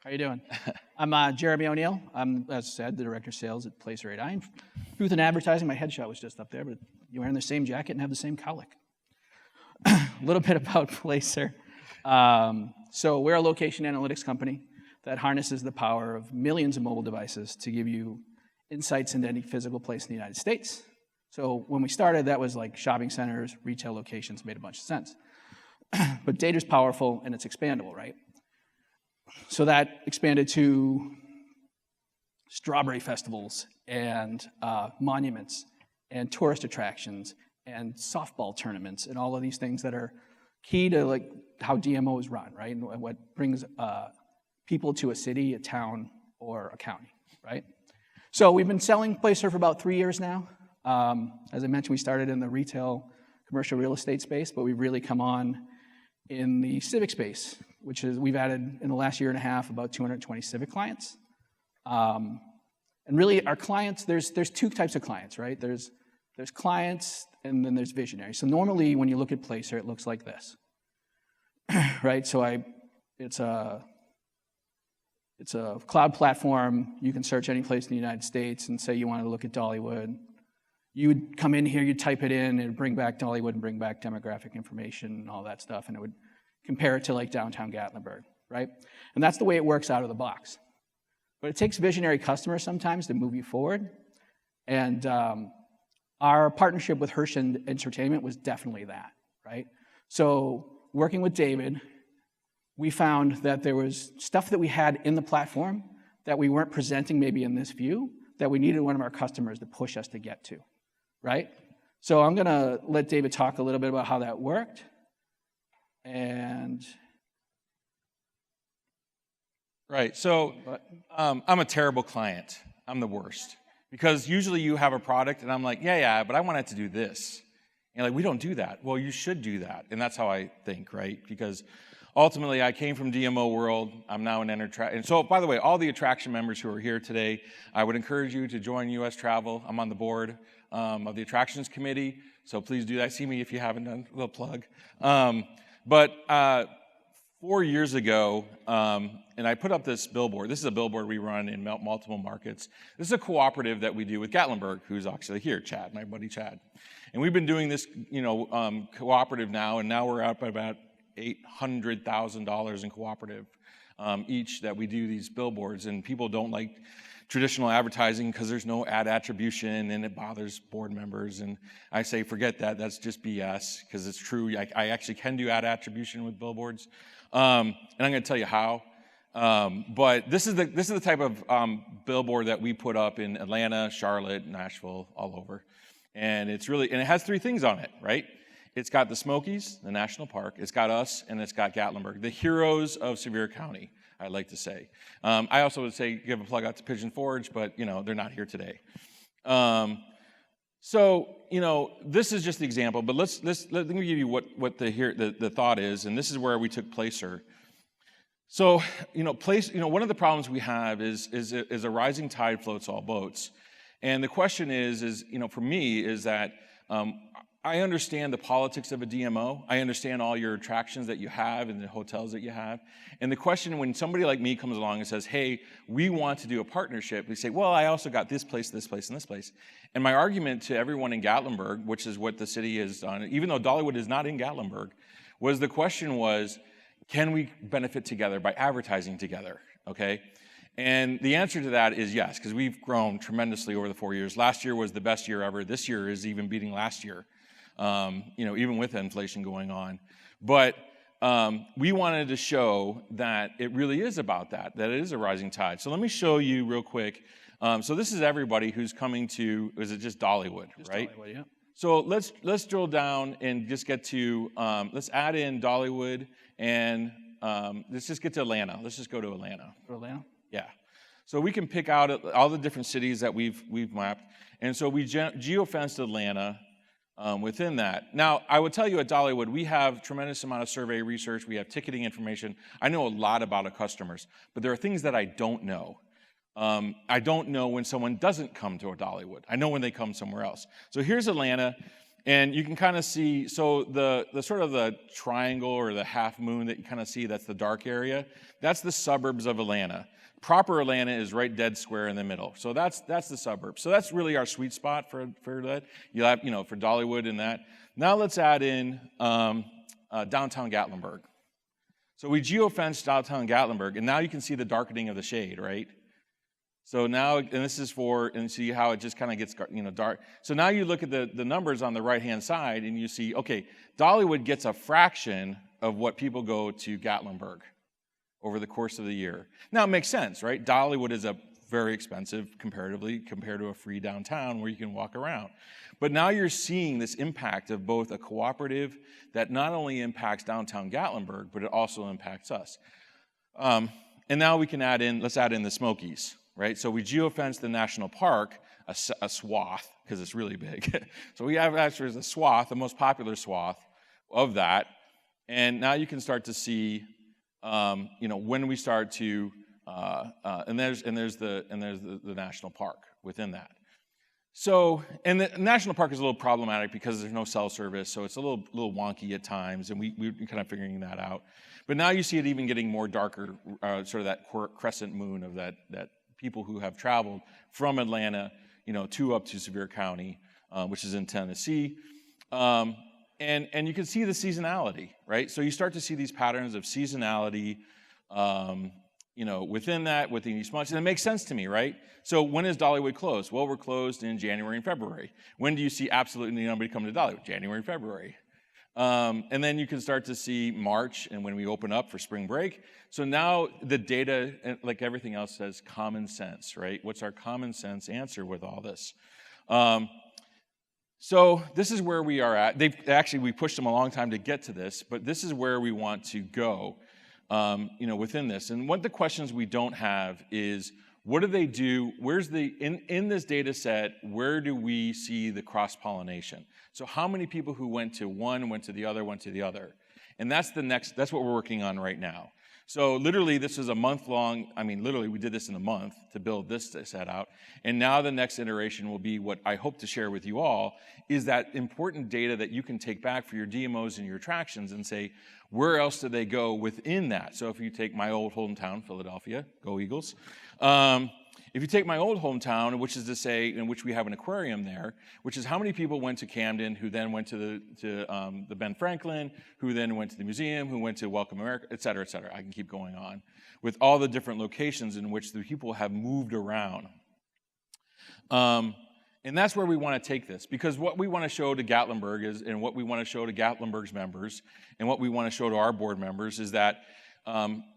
How you doing? I'm Jeremy O'Neill. I'm, as I said, the Director of Sales at Placer.ai. Truth in Advertising, my headshot was just up there, but you're wearing the same jacket and have the same cowlick. A little bit about Placer. So we're a location analytics company that harnesses the power of millions of mobile devices to give you insights into any physical place in the United States. So when we started, that was like shopping centers, retail locations, made a bunch of sense. But data's powerful and it's expandable, right? So that expanded to strawberry festivals and monuments and tourist attractions and softball tournaments and all of these things that are key to like how DMO is run, right? And what brings people to a city, a town, or a county, right? So we've been selling Placer for about 3 years now. As I mentioned, we started in the retail, commercial real estate space, but we've really come on in the civic space, which is we've added in the last year and a half about 220 civic clients. And really our clients, there's two types of clients, right? There's clients and then there's visionaries. So normally when you look at Placer, it looks like this, right? So it's a cloud platform. You can search any place in the United States and say you want to look at Dollywood. You would come in here, you'd type it in, and it'd bring back Dollywood and bring back demographic information and all that stuff, and it would compare it to like Downtown Gatlinburg, right? And that's the way it works out of the box. But it takes visionary customers sometimes to move you forward. And our partnership with Herschend Entertainment was definitely that, right? So working with David, we found that there was stuff that we had in the platform that we weren't presenting maybe in this view that we needed one of our customers to push us to get to, right? So I'm gonna let David talk a little bit about how that worked. And right, so I'm a terrible client. I'm the worst. Because usually you have a product and I'm like, yeah, but I want it to do this. And like, we don't do that. Well, you should do that. And that's how I think, right? Because ultimately I came from DMO world. I'm now an and so by the way, all the attraction members who are here today, I would encourage you to join US Travel. I'm on the board of the attractions committee. So please do that. See me if you haven't done a little plug. But 4 years ago, and I put up this billboard. This is a billboard we run in multiple markets. This is a cooperative that we do with Gatlinburg, who's actually here, Chad, my buddy Chad. And we've been doing this, cooperative now, and now we're up at about $800,000 in cooperative each that we do these billboards. And people don't like traditional advertising because there's no ad attribution and it bothers board members. And I say, forget that. That's just BS because it's true. I actually can do ad attribution with billboards. And I'm going to tell you how. But this is the type of billboard that we put up in Atlanta, Charlotte, Nashville, all over. And it's really, and it has three things on it, right? It's got the Smokies, the national park. It's got us, and it's got Gatlinburg, the heroes of Sevier County, I'd like to say. I also would say give a plug out to Pigeon Forge, but they're not here today. So this is just the example, but let me give you what the thought is, and this is where we took Placer. So one of the problems we have is a rising tide floats all boats, and the question is for me is that I understand the politics of a DMO. I understand all your attractions that you have and the hotels that you have. And the question when somebody like me comes along and says, hey, we want to do a partnership, we say, well, I also got this place, and this place. And my argument to everyone in Gatlinburg, which is what the city has done, even though Dollywood is not in Gatlinburg, was the question was, can we benefit together by advertising together, okay? And the answer to that is yes, because we've grown tremendously over the 4 years. Last year was the best year ever. This year is even beating last year. Even with inflation going on. But we wanted to show that it really is about that it is a rising tide. So let me show you real quick. So this is everybody who's coming to, is it just Dollywood, right? Dollywood, yeah. So let's drill down and just get to, let's add in Dollywood and let's just get to Atlanta. Let's just go to Atlanta. Atlanta? Yeah. So we can pick out all the different cities that we've mapped. And so we geofenced Atlanta. Within that. Now, I would tell you at Dollywood, we have tremendous amount of survey research. We have ticketing information. I know a lot about our customers, but there are things that I don't know. I don't know when someone doesn't come to a Dollywood. I know when they come somewhere else. So here's Atlanta, And you can kind of see, so the sort of the triangle or the half moon that you kind of see, that's the dark area. That's the suburbs of Atlanta. Proper Atlanta is right dead square in the middle. So that's the suburbs. So that's really our sweet spot for that. You have, for Dollywood and that. Now let's add in downtown Gatlinburg. So we geofenced downtown Gatlinburg, and now you can see the darkening of the shade, right? So now, and this is and see how it just kind of gets, dark. So now you look at the numbers on the right-hand side, and you see, okay, Dollywood gets a fraction of what people go to Gatlinburg over the course of the year. Now, it makes sense, right? Dollywood is very expensive comparatively compared to a free downtown where you can walk around. But now you're seeing this impact of both a cooperative that not only impacts downtown Gatlinburg, but it also impacts us. And now we can let's add in the Smokies, right? So we geofenced the national park, a swath, because it's really big. So we have actually a swath, the most popular swath of that. And now you can start to see when we start to, and there's the national park within that. So, and the national park is a little problematic because there's no cell service, so it's a little wonky at times, and we're kind of figuring that out. But now you see it even getting more darker, sort of that crescent moon of that people who have traveled from Atlanta, to up to Sevier County, which is in Tennessee. And you can see the seasonality, right? So you start to see these patterns of seasonality, within East Munch. And it makes sense to me, right? So when is Dollywood closed? Well, we're closed in January and February. When do you see absolutely nobody come to Dollywood? January and February. And then you can start to see March and when we open up for spring break. So now the data, like everything else, says common sense, right? What's our common sense answer with all this? So this is where we are at. We pushed them a long time to get to this, but this is where we want to go, within this. And one of the questions we don't have is, what do they do? Where's in this data set, where do we see the cross-pollination? So how many people who went to one, went to the other, went to the other? And that's what we're working on right now. So literally, this is a month-long, literally, we did this in a month to build this set out. And now the next iteration will be what I hope to share with you all, is that important data that you can take back for your DMOs and your attractions and say, where else do they go within that? So if you take my old hometown, Philadelphia, go Eagles. If you take my old hometown, which is to say, in which we have an aquarium there, which is how many people went to Camden, who then went to the Ben Franklin, who then went to the museum, who went to Welcome America, et cetera, et cetera. I can keep going on with all the different locations in which the people have moved around. And that's where we want to take this, because what we want to show to Gatlinburg is, and what we want to show to Gatlinburg's members, and what we want to show to our board members is that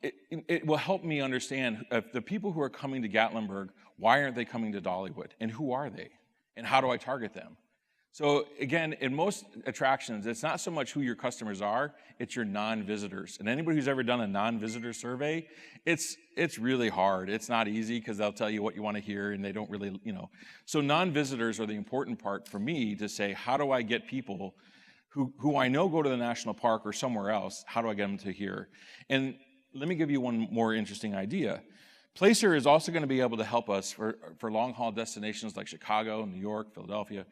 it will help me understand if the people who are coming to Gatlinburg, why aren't they coming to Dollywood? And who are they? And how do I target them? So again, in most attractions, it's not so much who your customers are, it's your non-visitors. And anybody who's ever done a non-visitor survey, it's really hard. It's not easy because they'll tell you what you want to hear and they don't really, So non-visitors are the important part for me to say, how do I get people who I know go to the national park or somewhere else, how do I get them to here? And let me give you one more interesting idea. Placer is also going to be able to help us for long-haul destinations like Chicago, New York, Philadelphia.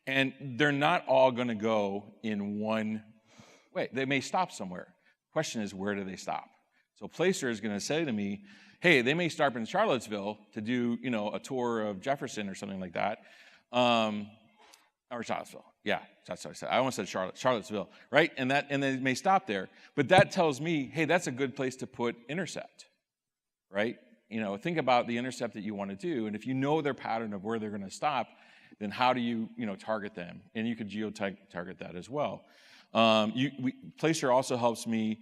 And they're not all going to go in one way. They may stop somewhere. Question is, where do they stop? So Placer is going to say to me, hey, they may stop in Charlottesville to do, a tour of Jefferson or something like that. Or Charlottesville. Yeah, that's what I said. I almost said Charlottesville, right? And they may stop there. But that tells me, hey, that's a good place to put intercept, right? Think about the intercept that you want to do. And if you know their pattern of where they're going to stop, then how do you, target them? And you could geo-target that as well. Placer also helps me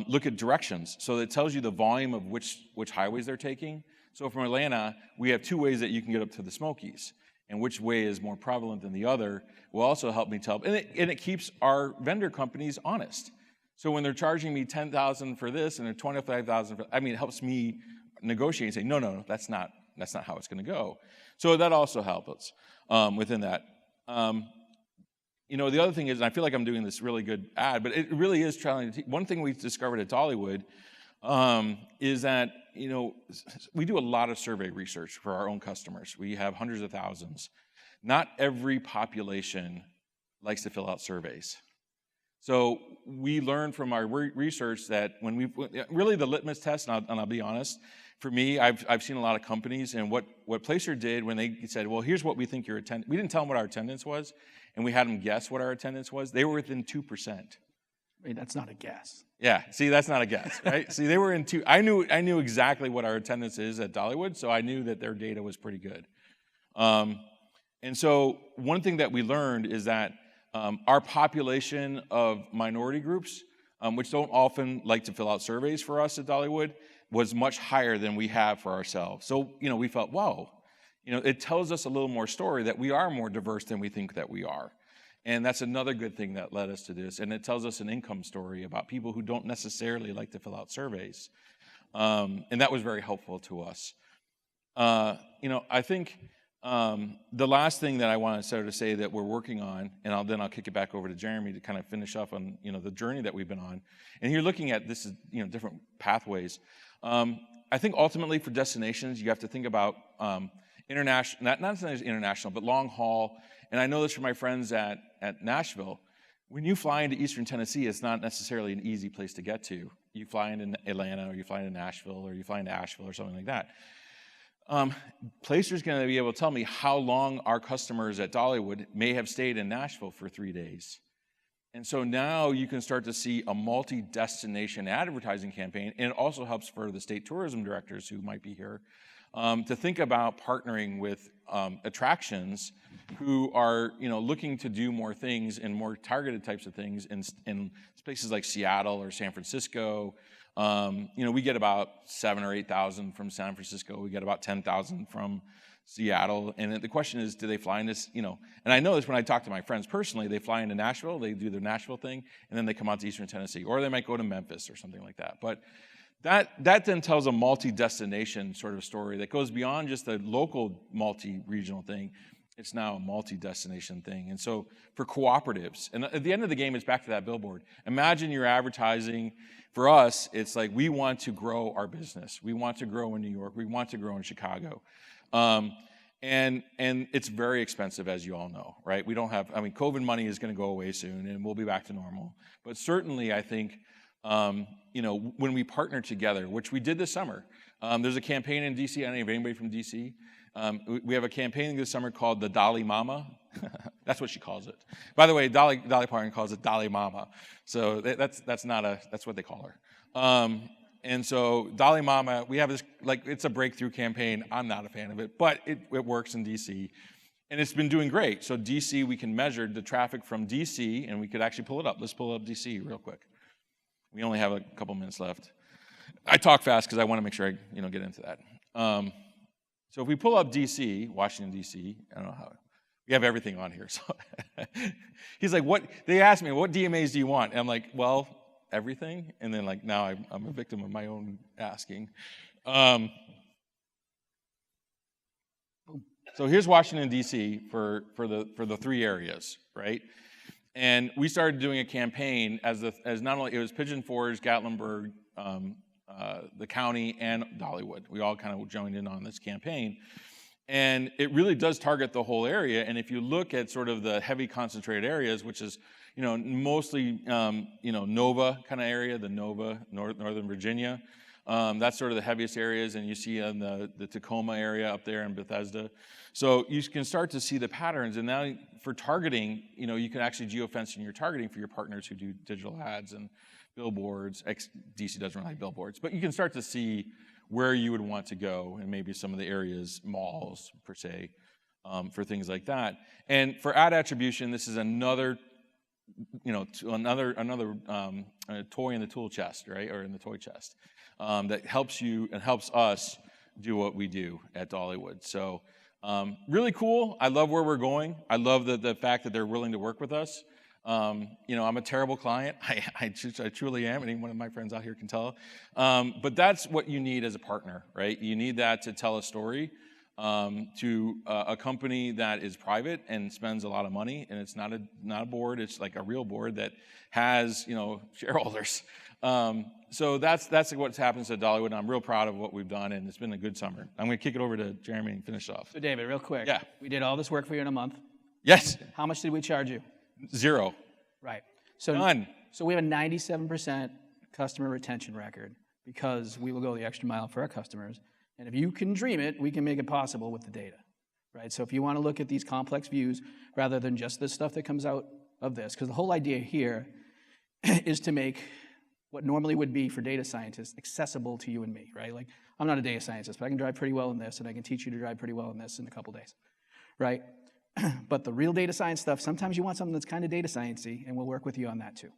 look at directions. So it tells you the volume of which highways they're taking. So from Atlanta, we have two ways that you can get up to the Smokies. And which way is more prevalent than the other will also help me tell. And it keeps our vendor companies honest. So when they're charging me $10,000 for this and they're $25,000 for, it helps me negotiate and say, no, that's not how it's going to go. So that also helps us within that. The other thing is, and I feel like I'm doing this really good ad, but it really is trying to. One thing we've discovered at Dollywood is that we do a lot of survey research for our own customers. We have hundreds of thousands. Not every population likes to fill out surveys. So we learned from our research that when we really the litmus test, and I'll be honest, for me, I've seen a lot of companies, and what Placer did when they said, well, here's what we think your attendance, we didn't tell them what our attendance was, and we had them guess what our attendance was. They were within 2%. I mean, that's not a guess. Yeah, see, that's not a guess, right? See, they were in 2. I knew exactly what our attendance is at Dollywood, so I knew that their data was pretty good. And so one thing that we learned is that our population of minority groups, which don't often like to fill out surveys for us at Dollywood, was much higher than we have for ourselves. So, we felt, wow, it tells us a little more story that we are more diverse than we think that we are. And that's another good thing that led us to this. And it tells us an income story about people who don't necessarily like to fill out surveys. And that was very helpful to us. I think the last thing that I want to sort of say that we're working on, and then I'll kick it back over to Jeremy to kind of finish up on the journey that we've been on. And you're looking at this is different pathways. I think ultimately for destinations, you have to think about international, not necessarily international, but long haul. And I know this from my friends at Nashville. When you fly into Eastern Tennessee, it's not necessarily an easy place to get to. You fly into Atlanta, or you fly into Nashville, or you fly into Asheville, or something like that. Placer's going to be able to tell me how long our customers at Dollywood may have stayed in Nashville for 3 days. And so now you can start to see a multi-destination advertising campaign, and it also helps for the state tourism directors who might be here to think about partnering with attractions who are looking to do more things and more targeted types of things in places like Seattle or San Francisco. We get about 7,000 or 8,000 from San Francisco. We get about 10,000 from Seattle. And the question is, do they fly in this, and I know this when I talk to my friends personally, they fly into Nashville, they do their Nashville thing, and then they come out to Eastern Tennessee, or they might go to Memphis or something like that. But that then tells a multi-destination sort of story that goes beyond just the local multi-regional thing. It's now a multi-destination thing. And so for cooperatives, and at the end of the game, it's back to that billboard. Imagine you're advertising. For us, it's like we want to grow our business. We want to grow in New York. We want to grow in Chicago. And it's very expensive, as you all know, right? We don't have, COVID money is going to go away soon, and we'll be back to normal. But certainly, I think, when we partner together, which we did this summer, there's a campaign in D.C. I don't know if anybody from D.C. We have a campaign this summer called the Dolly Mama. That's what she calls it. By the way, Dolly Parton calls it Dolly Mama. So that's what they call her. And so Dolly Mama, we have this, it's a breakthrough campaign. I'm not a fan of it, but it works in D.C. And it's been doing great. So D.C., we can measure the traffic from D.C., and we could actually pull it up. Let's pull up D.C. real quick. We only have a couple minutes left. I talk fast because I want to make sure I get into that. So if we pull up D.C., Washington, D.C., I don't know how, we have everything on here. So he's like, they asked me, what DMAs do you want? And I'm like, well, everything. And then now I'm a victim of my own asking. So here's Washington, D.C. for the 3 areas, right? And we started doing a campaign as not only, it was Pigeon Forge, Gatlinburg, the county, and Dollywood. We all kind of joined in on this campaign. And it really does target the whole area. And if you look at sort of the heavy concentrated areas, which is, mostly, Nova kind of area, the Nova, Northern Virginia, that's sort of the heaviest areas. And you see in the Tacoma area up there in Bethesda. So you can start to see the patterns. And now for targeting, you can actually geofence in your targeting for your partners who do digital ads and billboards. DC doesn't really like billboards, but you can start to see where you would want to go and maybe some of the areas, malls per se, for things like that. And for ad attribution, this is another toy in the tool chest, right, or in the toy chest that helps you and helps us do what we do at Dollywood. So really cool. I love where we're going. I love the fact that they're willing to work with us. I'm a terrible client. I truly am, and even one of my friends out here can tell. But that's what you need as a partner, right? You need that to tell a story to a company that is private and spends a lot of money, and it's not a board. It's like a real board that has shareholders. So that's what happens at Dollywood, and I'm real proud of what we've done, and it's been a good summer. I'm going to kick it over to Jeremy and finish off. So David, real quick. Yeah. We did all this work for you in a month. Yes. How much did we charge you? Zero. Right. So None. So we have a 97% customer retention record because we will go the extra mile for our customers. And if you can dream it, we can make it possible with the data, right? So if you want to look at these complex views rather than just the stuff that comes out of this, because the whole idea here is to make what normally would be for data scientists accessible to you and me, right? Like, I'm not a data scientist, but I can drive pretty well in this, and I can teach you to drive pretty well in this in a couple days, right? But the real data science stuff, sometimes you want something that's kind of data science-y, and we'll work with you on that too.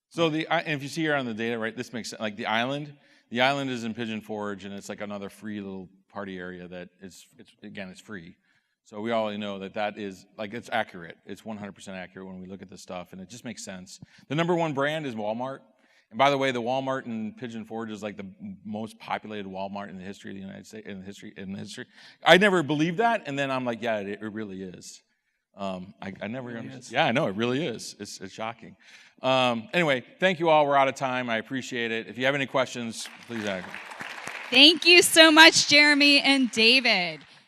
So and if you see here on the data, right, this makes sense. Like the island is in Pigeon Forge, and it's like another free little party area that it's free. So we already know that is, like, it's accurate. It's 100% accurate when we look at this stuff, and it just makes sense. The number one brand is Walmart. And by the way, the Walmart in Pigeon Forge is like the most populated Walmart in the history of the United States, in history. I never believed that, and then I'm like, yeah, it really is. I never understood. Yeah, I know, it really is. It's shocking. Anyway, thank you all. We're out of time. I appreciate it. If you have any questions, please ask. Thank you so much, Jeremy and David.